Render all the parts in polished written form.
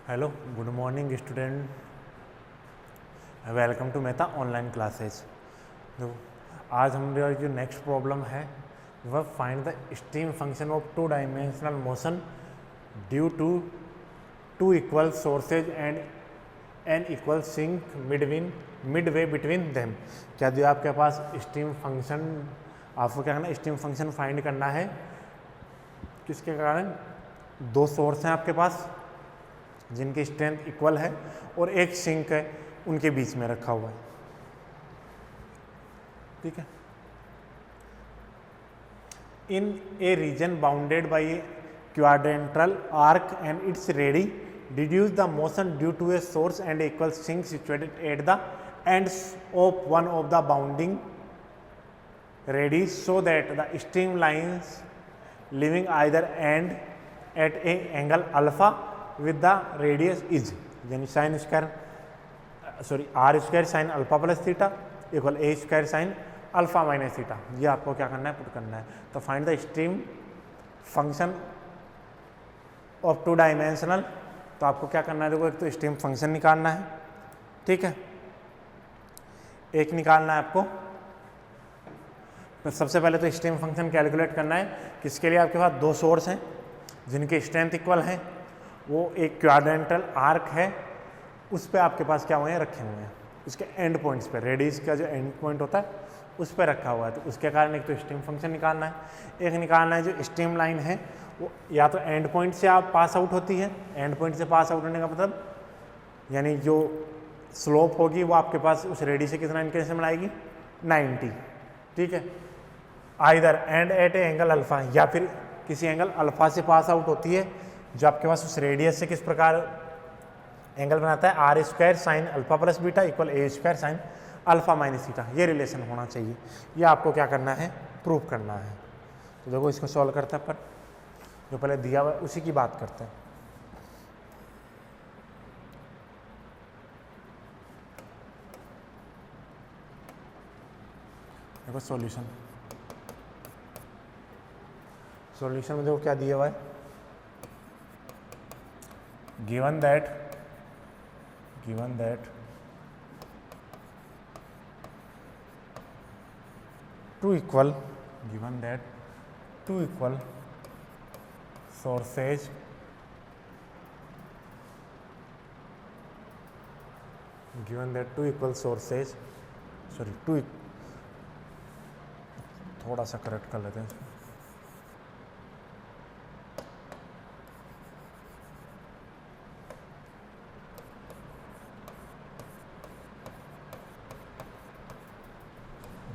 Hello, good morning student, welcome to Mehta online classes. तो आज हमारी जो नेक्स्ट प्रॉब्लम है वह find the stream function of two dimensional motion due to two equal sources and an equal sink midway between them. क्या जो आपके पास stream function, आपको क्या करना है, स्ट्रीम फंक्शन फाइंड करना है किसके कारण, दो सोर्स हैं आपके पास जिनकी स्ट्रेंथ इक्वल है और एक सिंक है उनके बीच में रखा हुआ है। ठीक है। In a region bounded by a quadrantal arc and its radii deduce the motion due to a source and equal sink situated at the ends of one of the bounding radii so that the stream lines leaving either end at a angle alpha with the radius is, यानी sine square R square sine alpha plus theta equal ए square sine alpha minus theta. ये आपको क्या करना है, put करना है। तो find the stream function of two dimensional. तो आपको क्या करना है, देखो एक तो स्ट्रीम फंक्शन निकालना है, ठीक है, एक निकालना है आपको। तो सबसे पहले तो स्ट्रीम फंक्शन कैलकुलेट करना है किसके लिए, आपके पास दो सोर्स हैं जिनकी स्ट्रेंथ इक्वल है, वो एक क्वाड्रेंटल आर्क है, उस पर आपके पास क्या हुए हैं, रखे हुए हैं उसके एंड पॉइंट्स पे, रेडियस का जो एंड पॉइंट होता है उस पर रखा हुआ है। तो उसके कारण एक तो स्ट्रीम फंक्शन निकालना है, एक निकालना है जो स्ट्रीम लाइन है वो या तो एंड पॉइंट से आप पास आउट होती है, एंड पॉइंट से पास आउट होने का मतलब यानी जो स्लोप होगी वो आपके पास उस रेडियस से कितना इंक्रीमेंट में आएगी, 90। ठीक है, either end at a angle alpha, या फिर किसी एंगल अल्फा से पास आउट होती है जो आपके पास उस रेडियस से किस प्रकार एंगल बनाता है, are square sine alpha plus beta equal A square sine alpha minus theta. ये रिलेशन होना चाहिए, ये आपको क्या करना है, प्रूव करना है। तो देखो इसको सॉल्व करते हैं, पर जो पहले दिया हुआ उसी की बात करते हैं। देखो सॉल्यूशन में देखो क्या दिया हुआ है, given that two equal sources थोड़ा सा करेक्ट कर लेते हैं इसको।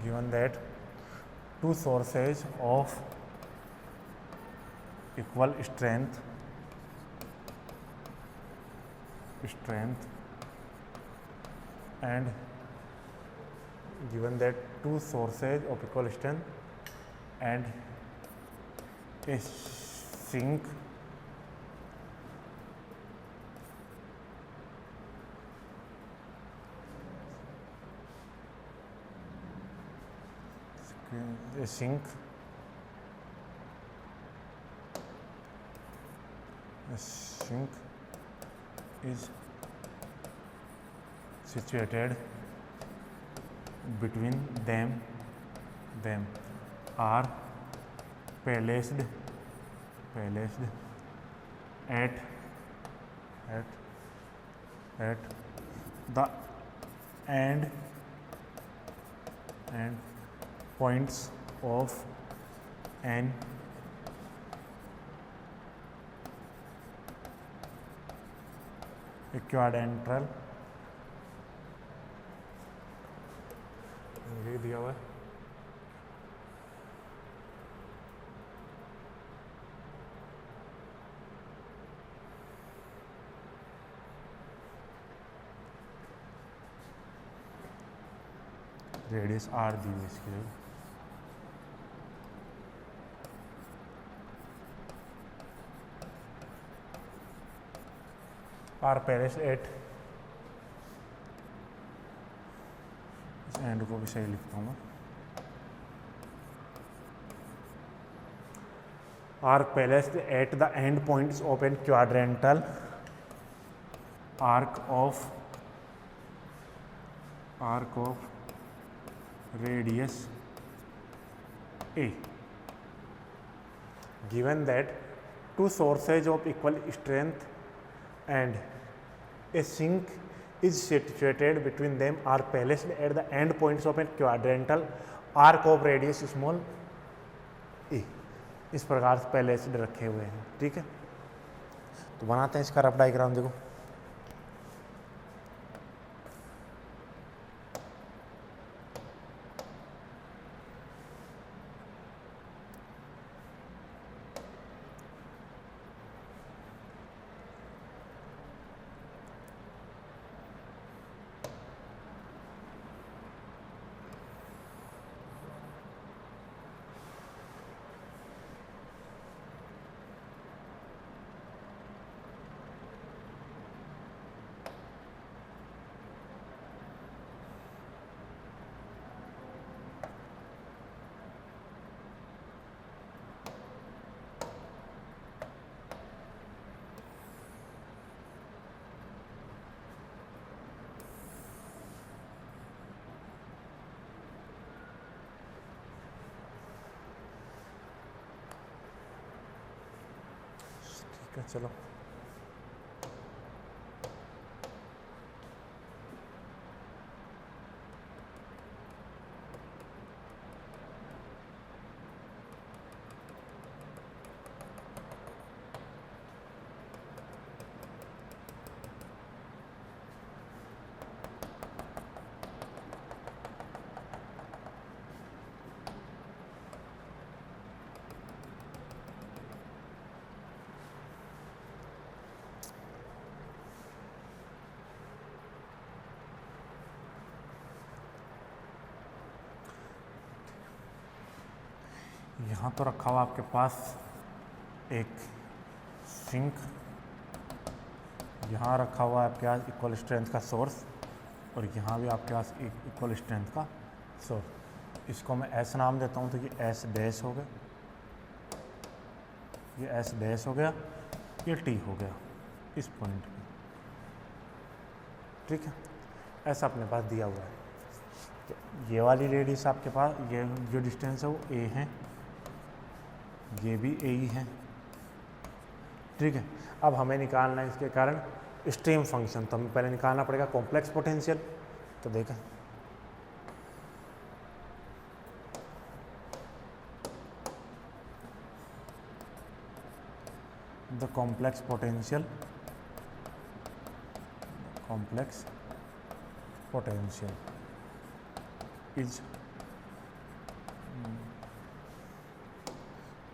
Given that two sources of equal strength and given that two sources of equal strength and a sink is situated between them are placed at the end points of an quadrantal, ये दिया हुआ है, radius are the हुई इसकी जगह, are Paris eight, इस and को भी सही लिखता हूँ मैं, are placed at the end points of a quadrantal arc of radius A. Given that two sources of equal strength and a sink is situated between them are placed at the end points of a quadrantal arc of radius small a. इस प्रकार से placed रखे हुए हैं, ठीक है। तो बनाते हैं इसका रफ डायग्राम। देखो चलो यहाँ तो रखा हुआ आपके पास एक सिंक, यहाँ रखा हुआ है आपके पास इक्वल स्ट्रेंथ का सोर्स, और यहाँ भी आपके पास एक इक्वल स्ट्रेंथ का सोर्स। इसको मैं एस नाम देता हूँ, तो ये एस डैश हो गया, ये एस डैश हो गया, ये टी हो गया इस पॉइंट पे, ठीक है। ऐसा अपने पास दिया हुआ है। तो ये वाली रेडियस आपके पास, ये जो डिस्टेंस है वो ए है, ये भी ए ही है, ठीक है। अब हमें निकालना है इसके कारण स्ट्रीम फंक्शन, तो हमें पहले निकालना पड़ेगा कॉम्प्लेक्स पोटेंशियल। तो देखें the complex potential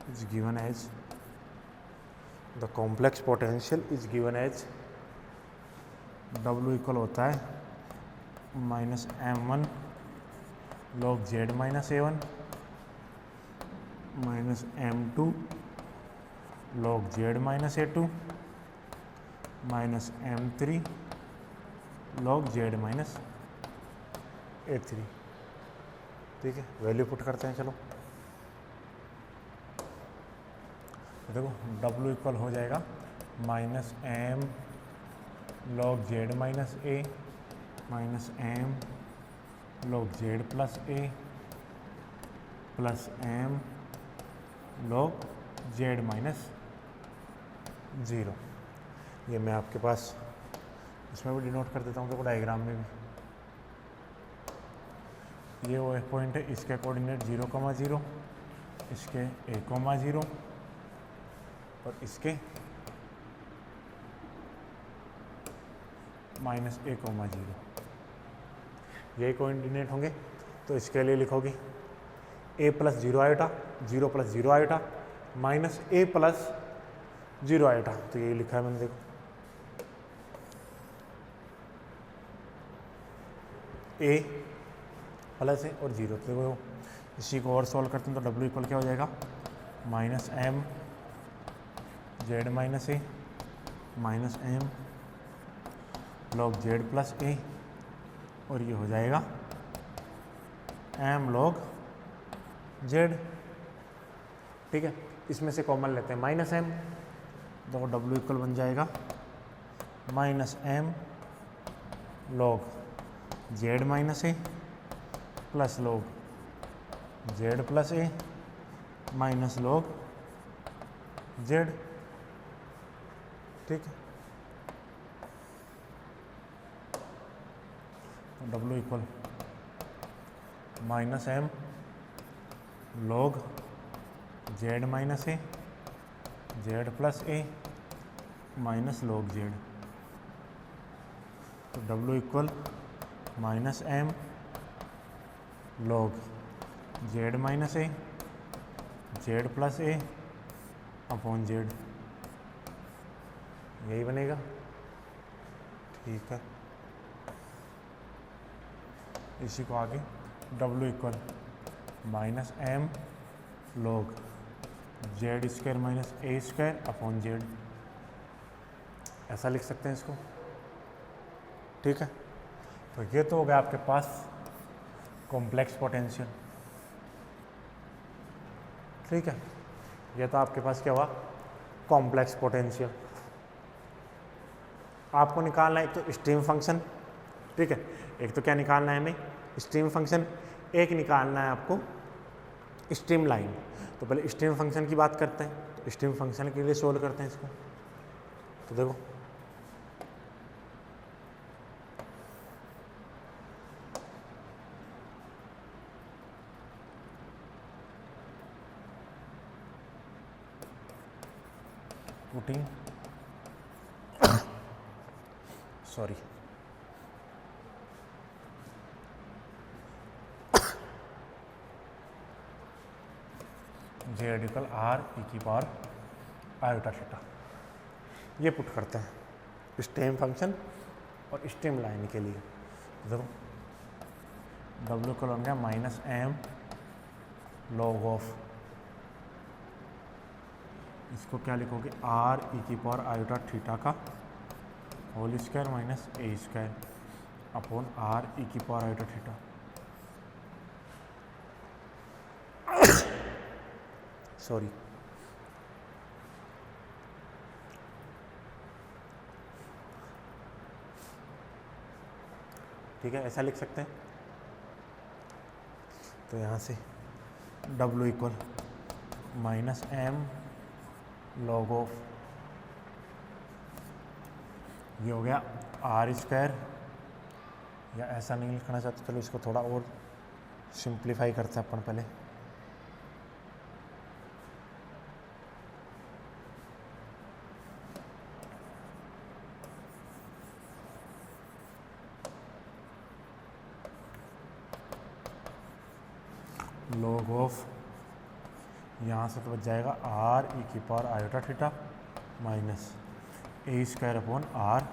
is given as, the complex potential is given as W equal होता है minus m1 log z minus a1 minus m2 log z minus a2 minus m3 log z minus a3, ठीक है। Value put करते हैं, चलो देखो W equal हो जाएगा minus m log z minus a minus m log z plus a plus m log z minus 0। ये मैं आपके पास इसमें भी डिनोट कर देता हूँ, देखो डायग्राम में भी। ये वो एक पॉइंट है, इसके कोऑर्डिनेट 0,0, इसके a,0 और इसके माइनस a,0। यही कोऑर्डिनेट होंगे, तो इसके लिए लिखोगे a plus 0 iota, 0 plus 0 iota minus a plus 0 iota. तो यही लिखा है मैंने, देखो a प्लस है और 0। तो देखो इसी को और सॉल्व करते हैं, तो W इक्वल क्या हो जाएगा minus m z minus a minus m log z plus a, और ये हो जाएगा m log z, ठीक है। इसमें से कॉमन लेते हैं माइनस m, तो W इक्वल बन जाएगा minus M log Z minus ए प्लस लॉग जेड प्लस ए माइनस लॉग जेड। ठीक है, W equal minus M log Z minus A Z plus A minus log Z. तो W equal minus M log Z minus A Z plus A upon Z, यही बनेगा। ठीक है, इसी को आगे W equal minus M log Z square minus ए square upon Z, ऐसा लिख सकते हैं इसको। ठीक है, तो ये तो हो गया आपके पास कॉम्प्लेक्स पोटेंशियल। ठीक है, ये तो आपके पास क्या हुआ, कॉम्प्लेक्स पोटेंशियल। आपको निकालना है एक तो स्ट्रीम फंक्शन, ठीक है, एक तो क्या निकालना है हमें, स्ट्रीम फंक्शन, एक निकालना है आपको स्ट्रीम लाइन। तो पहले स्ट्रीम फंक्शन की बात करते हैं, तो स्ट्रीम फंक्शन के लिए सोल्व करते हैं इसको। तो देखो putting sorry Z equal R E की पावर आयोटा थीटा, ये पुट करते हैं स्ट्रीम फंक्शन और स्ट्रीम लाइन के लिए। देखो डब्ल्यू इक्वल हो गया माइनस एम लॉग ऑफ, इसको क्या लिखोगे, आर ई की पावर आयोटा थीटा का होल स्क्वायर माइनस ए स्क्वायर अपॉन आर ई की पावर आयोटा थीटा। सॉरी, ठीक है, ऐसा लिख सकते हैं। तो यहाँ से W equal minus M log of, ये हो गया आर स्क्वायर, या ऐसा नहीं लिखना चाहते, चलो इसको थोड़ा और सिंप्लीफाई करते हैं अपन पहले। लॉग ऑफ, यहाँ से तो बच जाएगा आर ई की पावर आयोटा थीटा माइनस ए स्क्वायर अपॉन आर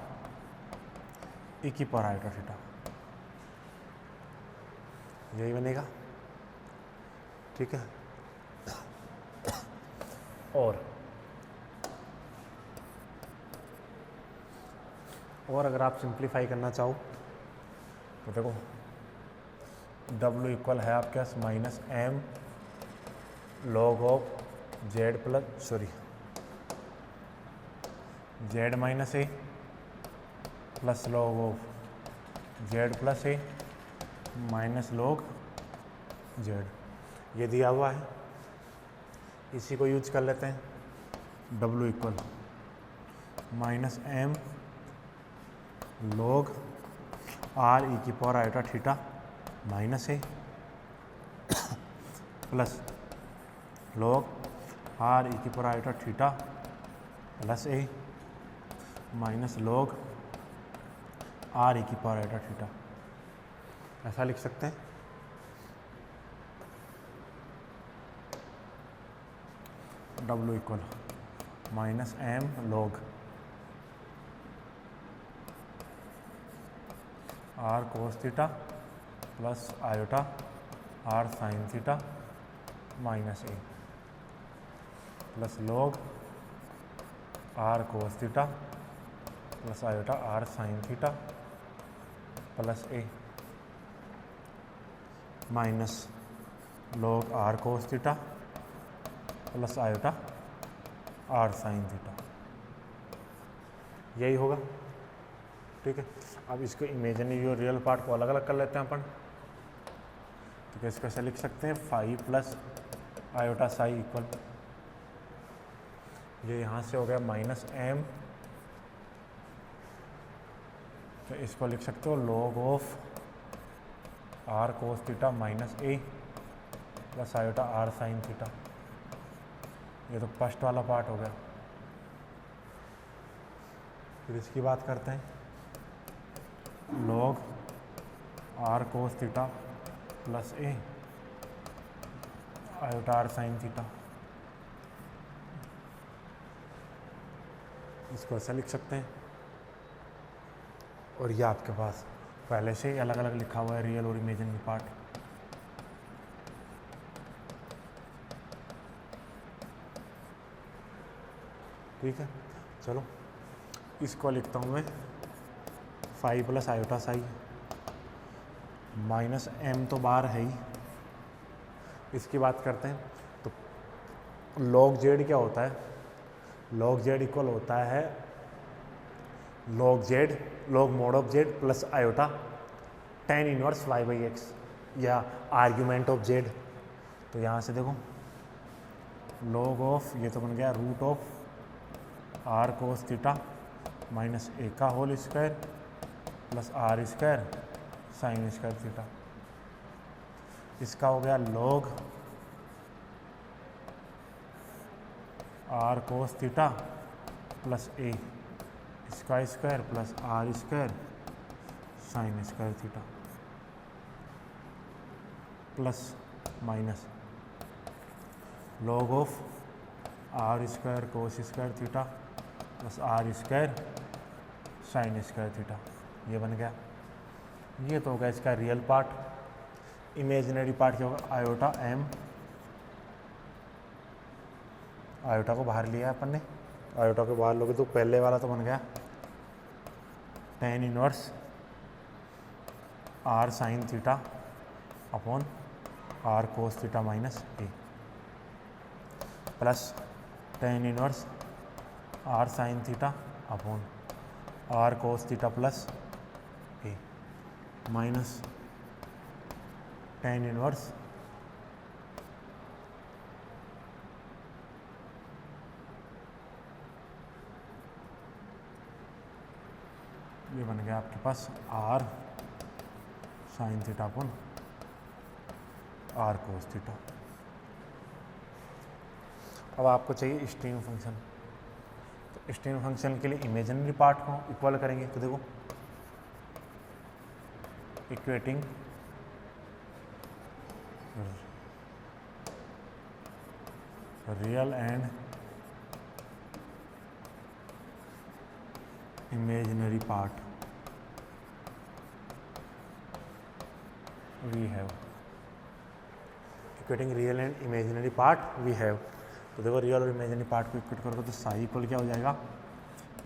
ई की पावर आयोटा थीटा, यही बनेगा। ठीक है, और अगर आप सिंप्लीफाई करना चाहो तो देखो W इक्वल है आपके पास minus M log of Z plus sorry Z minus A plus log of Z plus A minus log Z, ये दिया हुआ है, इसी को यूज कर लेते हैं। W equal minus M log R E की पावर आयोटा थीटा माइनस ए प्लस लॉग आर ई की पावर आयोटा थीटा प्लस ए माइनस लॉग आर ई की पावर आयोटा थीटा, ऐसा लिख सकते हैं। W equal minus M log are cos theta plus iota r sine theta minus A plus log are cos theta plus iota r sine theta plus A minus log are cos theta plus iota r sine theta, यही होगा। ठीक है। अब इसको imaginary और real part को अलग अलग कर लेते हैं अपन। तो कैसे कैसे लिख सकते हैं, 5 प्लस आयोटा साई इक्वल, ये यहाँ से हो गया माइनस एम, तो इसको लिख सकते हो log of are cos theta minus A plus iota r sine theta. ये तो फर्स्ट वाला पार्ट हो गया। फिर इसकी बात करते हैं, log are cos theta plus a iota r sine theta, इसको ऐसा लिख सकते हैं। और ये आपके पास पहले से ही अलग अलग लिखा हुआ है रियल और इमेजिनरी पार्ट। ठीक है, चलो इसको लिखता हूँ मैं 5 plus iota psi minus m तो बाहर है ही। इसकी बात करते हैं, तो लॉग जेड क्या होता है, लॉग जेड इक्वल होता है log Z log mode of Z plus iota tan inverse y by x या आर्ग्यूमेंट ऑफ जेड। तो यहाँ से देखो लॉग ऑफ, ये तो बन गया root of are cos theta minus A का whole square plus are square sine square theta. इसका हो गया log are cos theta plus A इसका square plus are square sine square theta plus minus log of R square cos square theta plus are square sine square theta. ये बन गया। ये तो हो गया इसका रियल पार्ट। इमेजिनरी पार्ट क्या होगा, आयोटा एम, आयोटा को बाहर लिया है अपन ने, आयोटा को बाहर लोगे तो पहले वाला तो बन गया tan inverse are sine theta upon are cos theta minus A plus tan inverse are sine theta upon are cos theta plus A minus tan inverse ये बन गया आपके पास R sine theta upon are cos theta. अब आपको चाहिए stream function. तो stream function के लिए इमेजिनरी पार्ट को इक्वल करेंगे। तो देखो equating real and imaginary part we have, equating real and imaginary part we have। तो देखो रियल और इमेजिनरी पार्ट को इक्वेट करोगे तो साई इक्वल क्या हो जाएगा,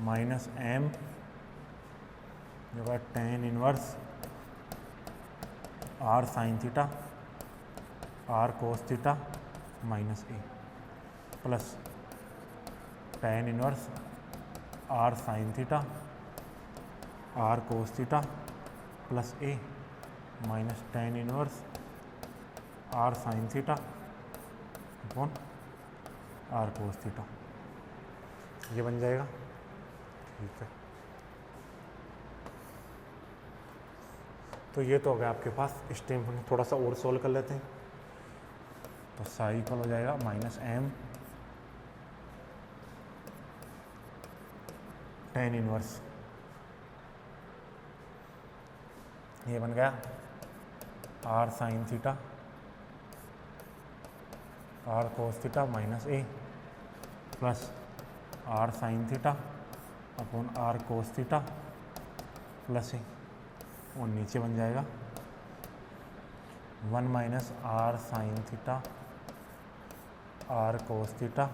माइनस एम जो tan inverse are sine theta are cos theta minus A plus tan inverse are sine theta are cos theta plus A minus tan inverse are sine theta upon are cos theta. ये बन जाएगा। ठीक है, तो ये तो हो गया आपके पास स्ट्रीम फंक्शन। थोड़ा सा और सोल्व कर लेते हैं। तो साई इक्वल हो जाएगा माइनस एम tan इनवर्स, ये बन गया R sine theta are cos theta minus A plus R sine theta upon are cos theta plus A, और नीचे बन जाएगा 1 minus R sine theta are cos theta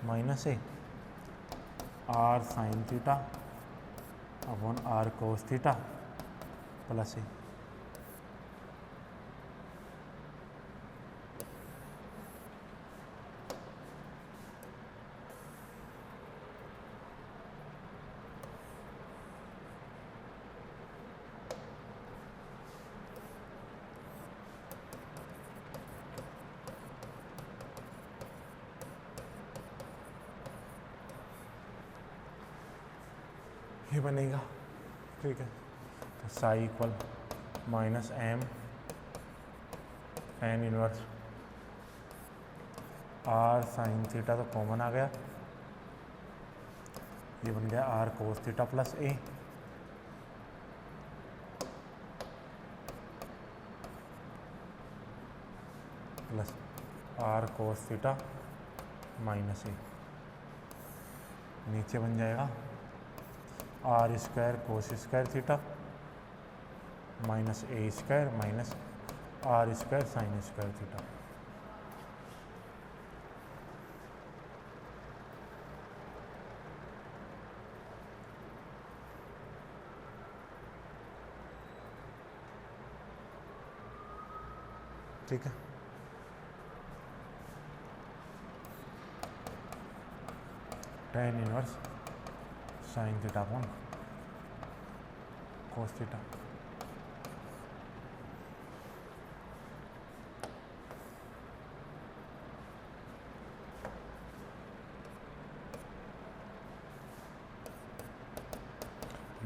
minus A R sine theta upon are cos theta plus A. ये बनेगा, ठीक है। तो psi equal minus M N inverse are sine theta, तो कॉमन आ गया, ये बन गया R cos theta plus A plus R cos theta minus A. नीचे बन जाएगा are square cos square theta minus A square minus are square sine square theta. ठीक है, tan inverse sine theta upon cos theta.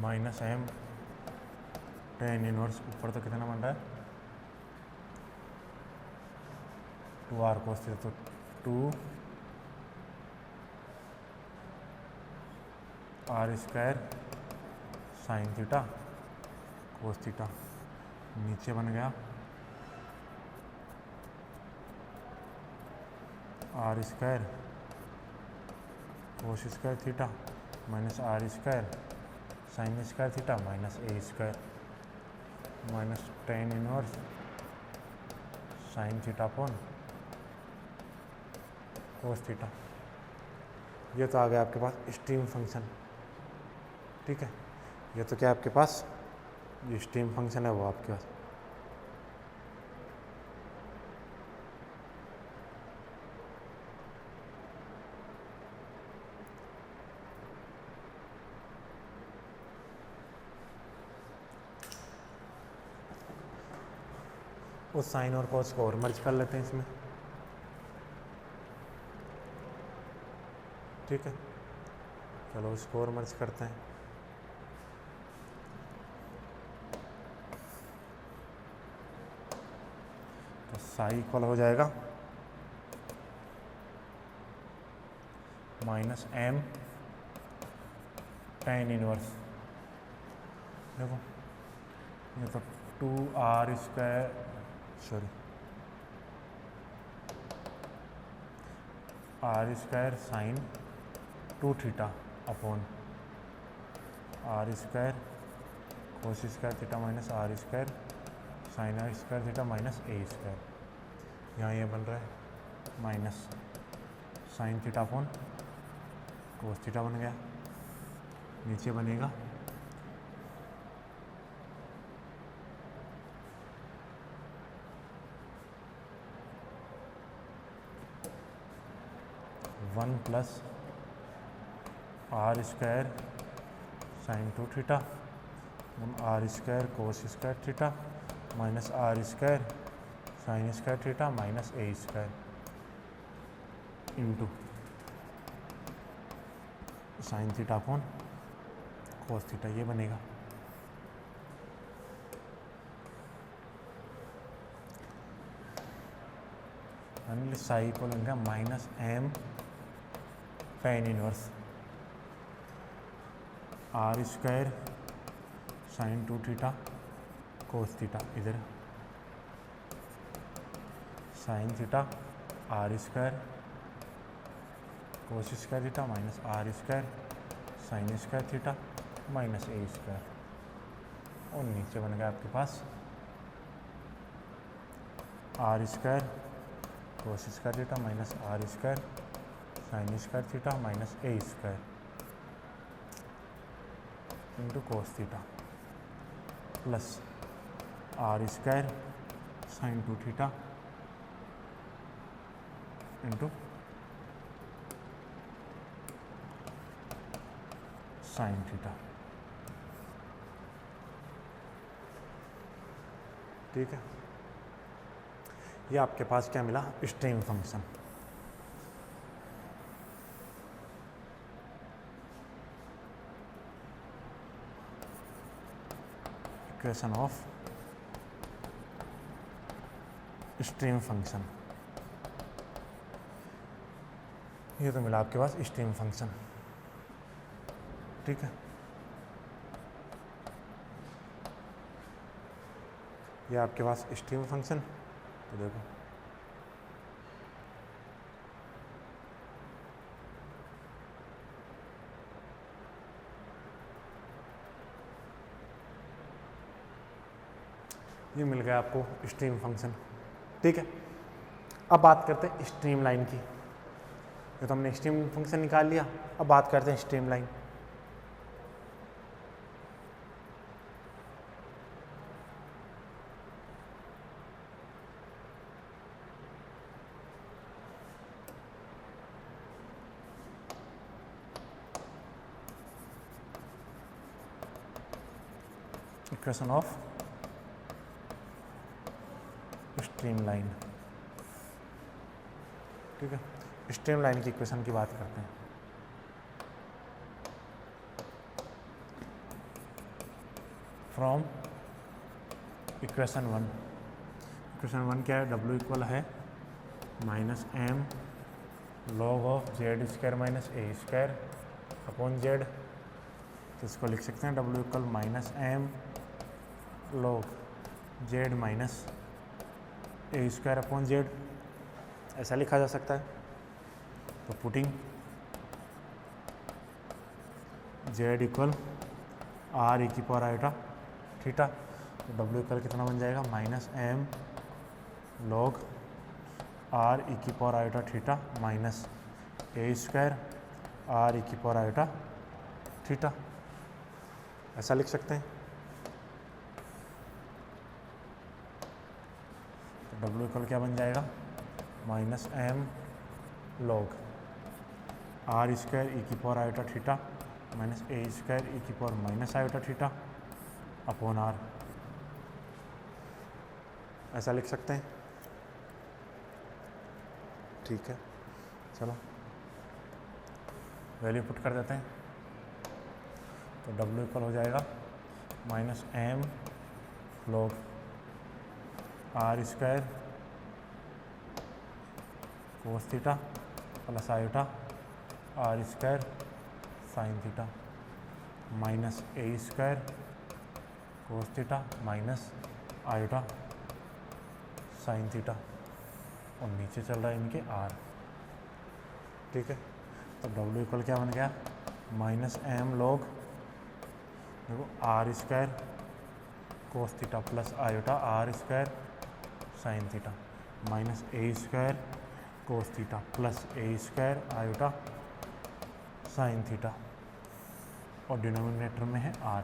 Minus M tan inverse ऊपर तो कितना बन रहा है 2r कोस थीटा, तो 2r square sine theta cos theta. नीचे बन गया r square cos square theta minus are square sine square theta minus A square minus tan inverse sine theta upon cos theta. ये तो आ गया आपके पास स्ट्रीम फंक्शन, ठीक है। ये तो क्या आपके पास जो स्ट्रीम फंक्शन है वो आपके पास उस साइन और कॉस को और मर्ज कर लेते हैं इसमें, ठीक है। चलो इसको और मर्ज करते हैं। तो साई इक्वल हो जाएगा माइनस एम tan इनवर्स, देखो ये तो 2r square sorry are square sine 2 theta upon are square cos square theta minus are square sine r square theta minus A square. यहाँ ये बन रहा है minus sine theta upon cos theta बन गया। नीचे बनेगा one plus are square sine 2 theta are square cos square theta minus are square sine square theta minus A square into sine theta upon cos theta. ये बनेगा psi equal बन गया minus M tan inverse are square sine 2 theta cos theta, इधर sine theta are square cos square theta minus are square sine square theta minus A square. और नीचे बन गया आपके पास R square cos square theta minus are square sine square theta minus A square into cos theta plus are square sine 2 theta into sine theta, ठीक है। ये आपके पास क्या मिला stream function. Equation of stream function. ये तो मिला आपके पास स्ट्रीम फंक्शन, ठीक है। ये आपके पास स्ट्रीम फंक्शन, तो देखो ये मिल गया आपको स्ट्रीम फंक्शन, ठीक है। अब बात करते हैं स्ट्रीम लाइन की। ये तो हमने स्ट्रीम फंक्शन निकाल लिया, अब बात करते हैं stream line. Equation of stream line, ठीक है। स्ट्रीम लाइन की इक्वेशन की बात करते हैं। फ्रॉम इक्वेशन वन क्या है, W इक्वल है minus M log of Z square minus A square upon Z. तो इसको लिख सकते हैं W equal minus M log Z minus ए स्क्वायर अपॉन जेड, ऐसा लिखा जा सकता है। तो putting Z equal R E की पावर आयोटा थीटा, तो W इक्वल कितना बन जाएगा, minus M log R E की पावर आयोटा थीटा माइनस ए स्क्वायर आर ई की पावर आयोटा थीटा, ऐसा लिख सकते हैं। तो W इक्वल क्या बन जाएगा, minus M log are square E की पावर आयोटा थीटा माइनस ए स्क्वायर ई की power minus iota theta upon R, ऐसा लिख सकते हैं, ठीक है। चलो वैल्यू पुट कर देते हैं। तो W इक्वल हो जाएगा minus M log are square cos theta plus iota are square sine theta minus A square cos theta minus iota sine theta, और नीचे चल रहा है इनके आर, ठीक है। तो W इक्वल क्या बन गया, माइनस एम लॉग देखो r square cos theta plus iota are square sine theta minus A square cos theta plus A square iota sine theta, और डिनोमिनेटर में है आर,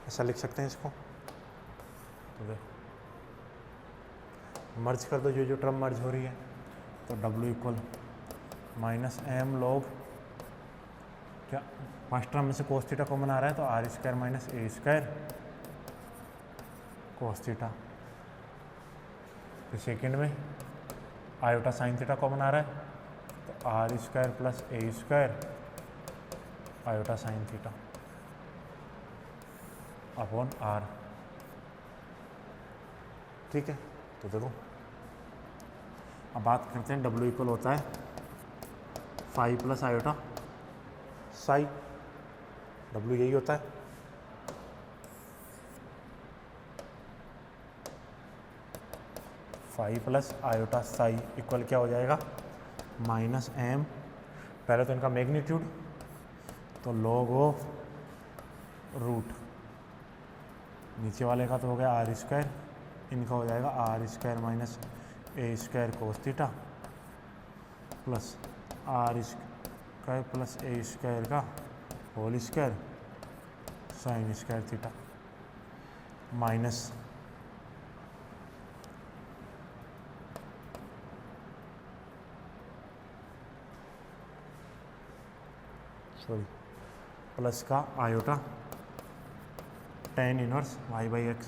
ऐसा लिख सकते हैं इसको। तो देखो मर्ज कर दो, जो टर्म मर्ज हो रही है। तो W equal minus M log क्या फर्स्ट टर्म में से कोस थीटा कॉमन आ रहा है, तो are square minus A square cos theta. तो सेकेंड में आयोटा साइन थीटा कॉमन आ रहा है, तो are square plus A square iota sine theta upon r, ठीक है। तो देखो अब बात करते हैं, W इक्वल होता है phi plus iota psi, W यही होता है। Phi plus iota psi equal क्या हो जाएगा, माइनस एम, पहले तो इनका मैग्नीट्यूड, तो लॉग ऑफ रूट, नीचे वाले का तो हो गया आर स्क्वायर, इनका हो जाएगा are square minus A square cos theta plus are square plus A square का whole square sine square theta minus plus का iota tan inverse Y by X,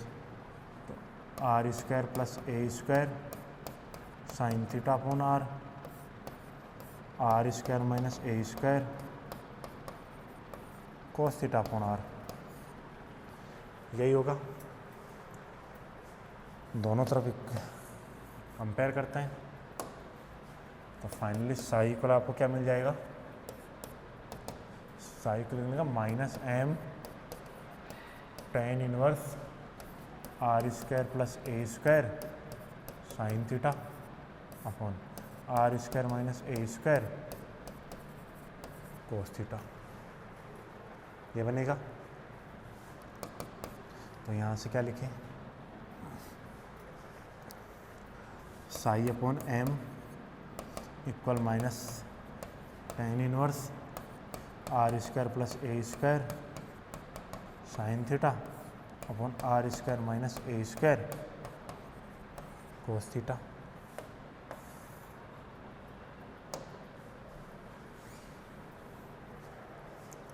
तो are square plus A square sine theta upon R, R square minus A square cos theta upon R, यही होगा। दोनों तरफ compare करते हैं तो finally psi equal आपको क्या मिल जाएगा, साई इक्वल मिलेगा minus M tan inverse are square plus A square sine theta upon are square minus A square cos theta, ये बनेगा। तो यहाँ से क्या लिखें, psi upon M equal minus tan inverse are square plus A square sine theta upon are square minus A square cos theta.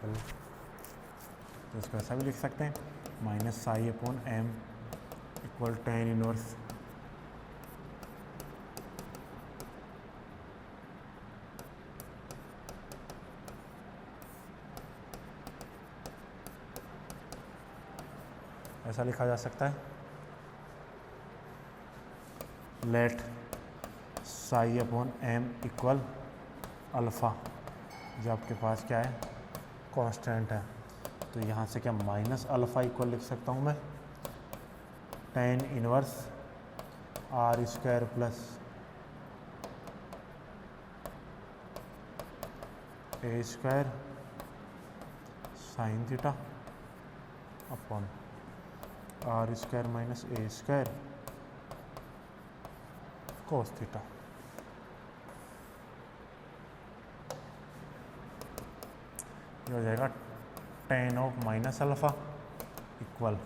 तो इसको ऐसा भी लिख सकते हैं, minus psi upon M equal tan inverse ऐसा लिखा जा सकता है, let psi upon M equal alpha, जो आपके पास क्या है कांस्टेंट है। तो यहाँ से क्या माइनस अल्फ़ा इक्वल लिख सकता हूँ मैं tan inverse are square plus A square sine theta upon are square minus A square cos theta. ये हो जाएगा tan of minus alpha equal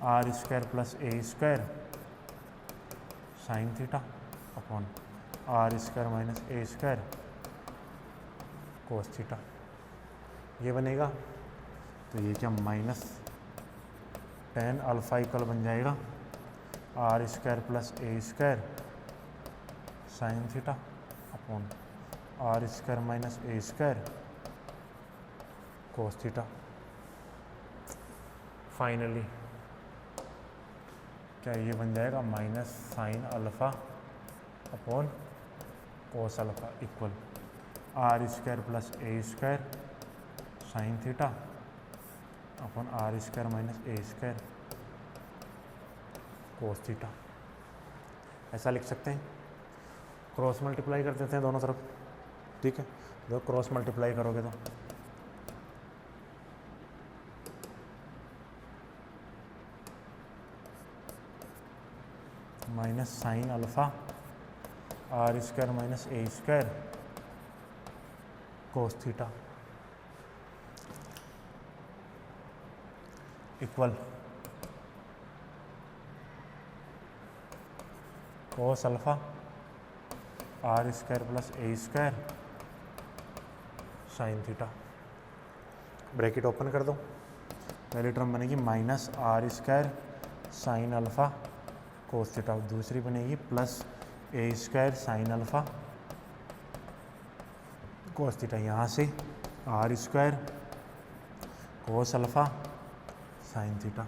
are square plus A square sine theta upon are square minus A square cos theta, ये बनेगा। तो ये क्या minus tan alpha equal बन जाएगा are square plus A square sine theta upon are square minus A square cos theta. Finally क्या ये बन जाएगा minus sine alpha upon cos alpha equal are square plus A square sine theta upon are square minus A square cos theta. ऐसा लिख सकते हैं। Cross multiply कर देते हैं दोनों तरफ, ठीक है। जब क्रॉस मल्टीप्लाई करोगे तो minus sine alpha R square minus ए square cos theta equal cos alpha R square plus ए square sine theta. Bracket open कर दो, पहली टर्म बनेगी minus are square sine alpha cos theta, दूसरी बनेगी प्लस ए square sine alpha cos theta. यहाँ से R square cos alpha sine theta,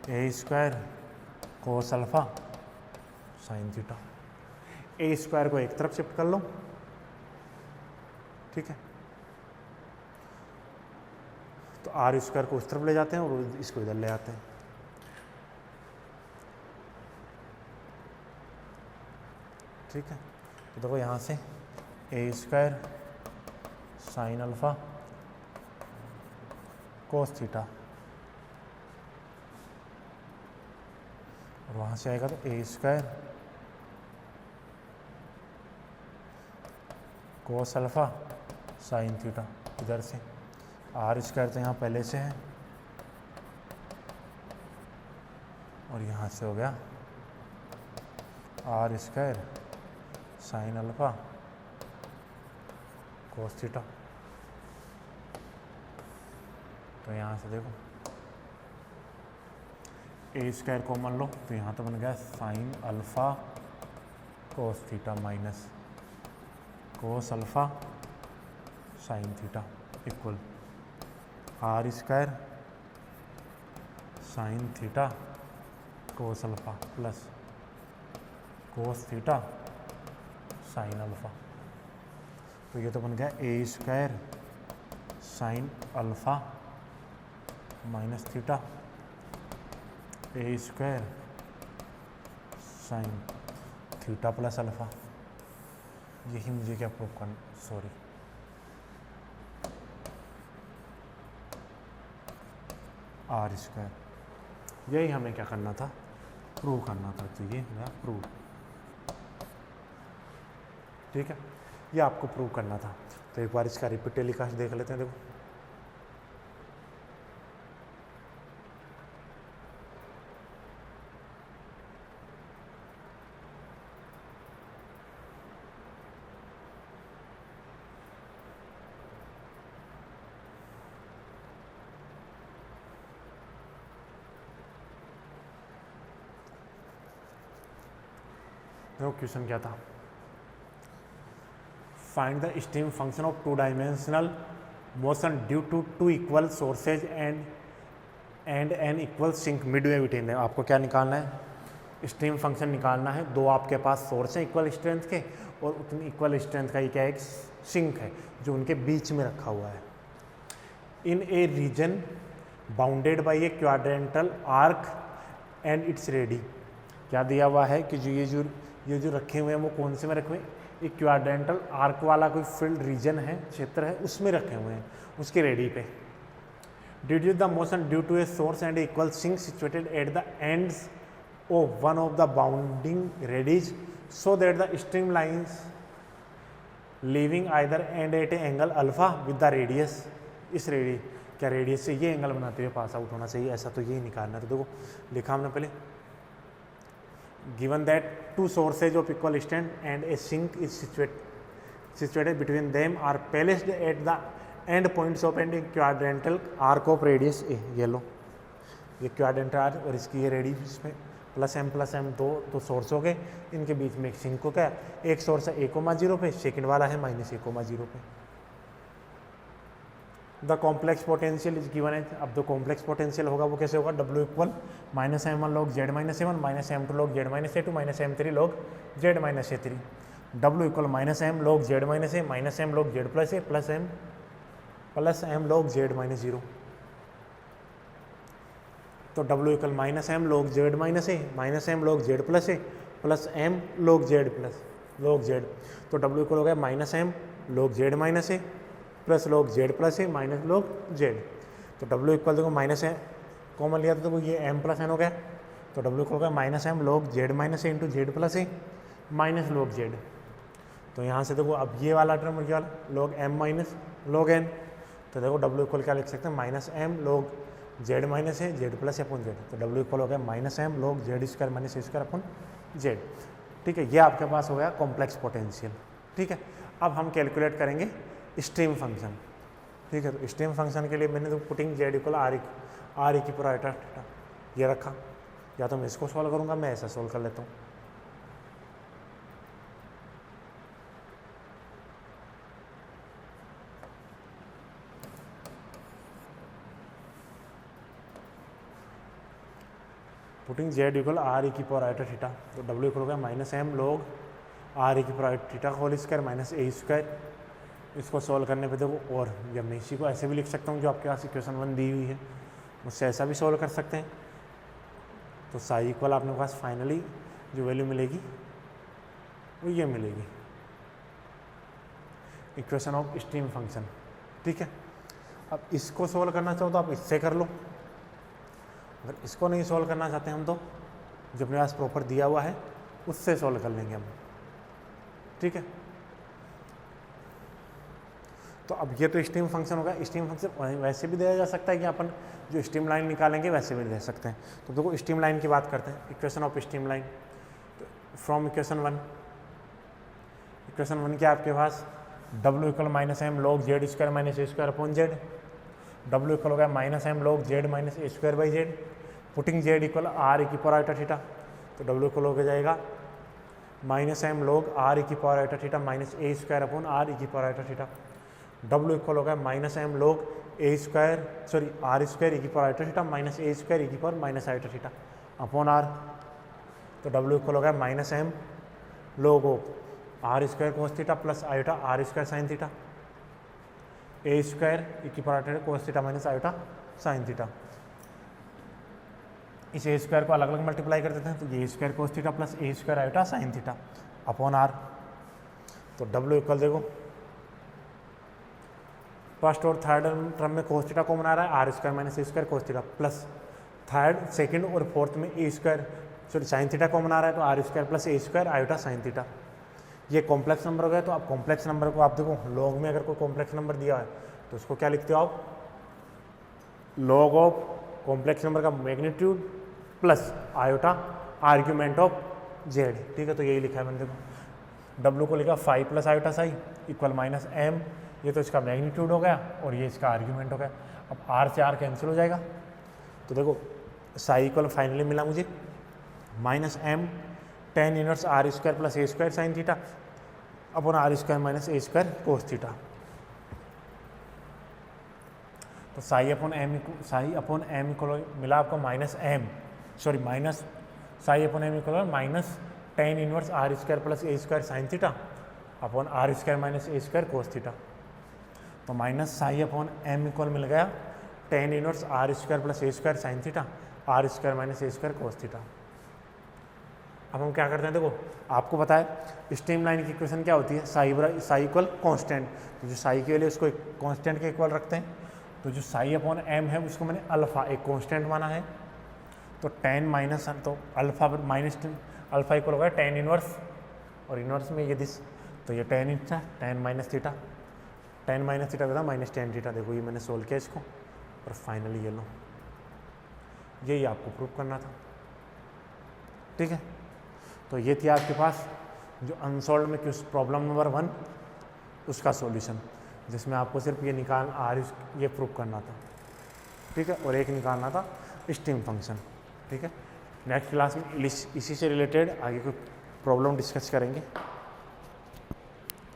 A square cos alpha sine theta. A square को एक तरफ शिफ्ट कर लो, ठीक है। तो आर स्क्वायर को उस तरफ ले जाते हैं और इसको इधर ले आते हैं, ठीक है। तो देखो यहाँ से A square sine alpha cos theta और वहाँ से आएगा तो A square cos alpha sine theta. इधर से आर स्क्वायर तो यहाँ पहले से है और यहाँ से हो गया r square sine alpha cos theta. तो यहाँ से देखो ए स्क्वायर कॉमन लो तो यहाँ तो बन गया sine alpha cos theta minus cos alpha sine theta equal are square sine theta cos alpha plus cos theta sine alpha. तो ये तो बन गया A square sine alpha minus theta A square sine theta plus alpha. यही मुझे क्या prove करना, sorry R square, यही हमें क्या करना था, प्रूव करना था। तो ये हुआ प्रूव, ठीक है, ये आपको प्रूव करना था। तो एक बार इसका रिपीट टेलीकास्ट देख लेते हैं। देखो क्वेश्चन क्या था, find the stream function of two dimensional motion due to two equal sources and an equal sink midway between. आपको क्या निकालना है, स्ट्रीम फंक्शन निकालना है। दो आपके पास सोर्स हैं इक्वल स्ट्रेंथ के और उतनी इक्वल स्ट्रेंथ का ये क्या एक सिंक है जो उनके बीच में रखा हुआ है। In a region bounded by a quadrantal arc and its ready. क्या दिया हुआ है कि ये जो रखे हुए हैं वो कौन से में रखे हुए हैं, एक क्वाड्रेंटल आर्क वाला कोई फील्ड रीजन है, क्षेत्र है, उसमें रखे हुए हैं, उसके रेडी पे। Deduce the motion due to a source and equal sink situated at the ends of one of the bounding radii so that the stream lines leaving either end at a angle alpha with the radius. इस क्या radius से ये angle बनाते हुए pass out होना चाहिए, ऐसा तो यही निकालना है। तो देखो लिखा हमने पहले, given that two sources of equal extent and a sink is situated between them are placed at the end points of a quadrantal arc of radius a। ये लो ये क्वाड्रेंटल आर्क और इसकी ये रेडियस में प्लस एम दो source हो गए, इनके बीच में एक सिंक को क्या, एक सोर्स है a,0 पे, सेकंड वाला है -a,0 पे। The complex potential is given है। अब जो कॉम्प्लेक्स पोटेंशियल होगा वो कैसे होगा, W equal -m1 log z -a1 -m2 log z -a2 -m3 log z -a3। W equal -m log z -a -m log z plus a plus m log z -0। तो W equal -m log z -a -m log z plus a plus m log z। तो W equal हो गया -m log z -a plus log z plus A minus log z। तो W equal देखो minus है common लिया तो ये m plus n हो गया। तो W इक्वल हो गया -m log z -a into z plus A minus log z। तो यहाँ से देखो अब ये वाला टर्म क्या वाला log m minus log n। तो देखो W इक्वल क्या लिख सकते हैं, -m log z -a z plus upon z। तो W इक्वल हो गया -m log z square minus a square upon z। ठीक है, ये आपके पास हो गया कॉम्प्लेक्स पोटेंशियल। ठीक है, अब हम कैलकुलेट करेंगे स्ट्रीम फंक्शन। ठीक है, तो स्ट्रीम फंक्शन के लिए मैंने तो putting z equal R E की पूरा ये रखा। या तो मैं इसको सॉल्व करूँगा, मैं ऐसा सॉल्व कर लेता हूँ। Putting z equal R E की पावर थीटा। तो W इक्वल हो गया -m log आर ई की power theta whole square minus a square. इसको सॉल्व करने पे देखो, और जब मैं इसी को ऐसे भी लिख सकता हूँ जो आपके पास इक्वेशन 1 दी हुई है, उससे ऐसा भी सॉल्व कर सकते हैं। तो साई इक्वल आपने पास फाइनली जो वैल्यू मिलेगी वो ये मिलेगी, इक्वेशन ऑफ स्ट्रीम फंक्शन। ठीक है, अब इसको सॉल्व करना चाहो तो आप इससे कर लो, अगर इसको नहीं सॉल्व करना चाहते हम तो जो अपने पास प्रॉपर दिया हुआ है उससे सॉल्व कर लेंगे हम। ठीक है, तो अब ये तो स्ट्रीम फंक्शन होगा। स्ट्रीम फंक्शन वैसे भी दिया जा सकता है कि अपन जो स्ट्रीम लाइन निकालेंगे वैसे भी दे सकते हैं। तो देखो स्ट्रीम लाइन की बात करते हैं, equation of stream line from equation 1। Equation 1 क्या आपके पास, W equal -m log z square minus a square upon z। W equal हो गया -m log z minus a square by z। Putting z equal R E की power theta. तो W equal हो जाएगा -m log r ई की power theta minus a square upon R E की power theta. W equal हो गया -m log A square sorry are square E की power iota theta minus ए square E की power minus iota theta upon R. तो W equal हो गया minus M log of R square cos theta plus iota are square sine theta A square E की power iota cos theta minus iota sine theta. इस A square को अलग अलग multiply कर देते हैं, तो ये स्क्वायर कोस थीटा प्लस ए square iota sine theta upon R. तो डब्ल्यू इक्वल देखो फर्स्ट और थर्ड टर्म में कोस थीटा कॉमन आ रहा है, are square minus A square cos theta plus third second और फोर्थ में A square sorry sine theta common आ रहा है, तो are square plus A square iota sine theta. ये कॉम्प्लेक्स नंबर हो गया। तो आप कॉम्प्लेक्स नंबर को आप देखो लॉग में अगर कोई कॉम्प्लेक्स नंबर दिया है तो उसको क्या लिखते हो आप, लॉग ऑफ कॉम्प्लेक्स नंबर का magnitude plus iota argument of Z. ठीक है, तो यही लिखा है मैंने देखो डब्ल्यू को लिखा 5 plus iota psi equal minus m, ये तो इसका मैग्नीट्यूड हो गया और ये इसका आर्ग्यूमेंट हो गया। अब आर से आर कैंसिल हो जाएगा, तो देखो साई इक्वल फाइनली मिला मुझे minus M tan inverse are square plus A square sine theta upon are square minus A square cos theta. तो साई अपॉन एम इक्वल मिला आपको minus M sorry minus psi upon M equal minus tan inverse are square plus A square sine theta upon are square minus A square cos theta. तो minus psi upon M equal मिल गया tan inverse are square plus A square sine theta are square minus A square cos theta. अब हम क्या करते हैं, देखो आपको पता है स्ट्रीम लाइन की इक्वेशन क्या होती है, साई इक्वल कॉन्स्टेंट। तो जो साई के लिए उसको एक कॉन्स्टेंट के इक्वल रखते हैं, तो जो साई अपॉन एम है उसको मैंने अल्फा एक कॉन्स्टेंट माना है, तो टेन माइनस तो अल्फा माइनस अल्फा इक्वल होगा टेन इनवर्स और इनवर्स में ये दिस, तो ये टेन इंच है टेन माइनस थीटा बता माइनस टेन थीटा। देखो ये मैंने सोल्व किया इसको और फाइनली ये लो, यही आपको प्रूव करना था। ठीक है, तो ये थी आपके पास जो अनसॉल्व में क्वेश्चन प्रॉब्लम नंबर 1 उसका सॉल्यूशन, जिसमें आपको सिर्फ ये ये प्रूव करना था। ठीक है, और एक निकालना था स्ट्रीम फंक्शन। ठीक है, नेक्स्ट क्लास में इसी से रिलेटेड आगे कोई प्रॉब्लम डिस्कस करेंगे।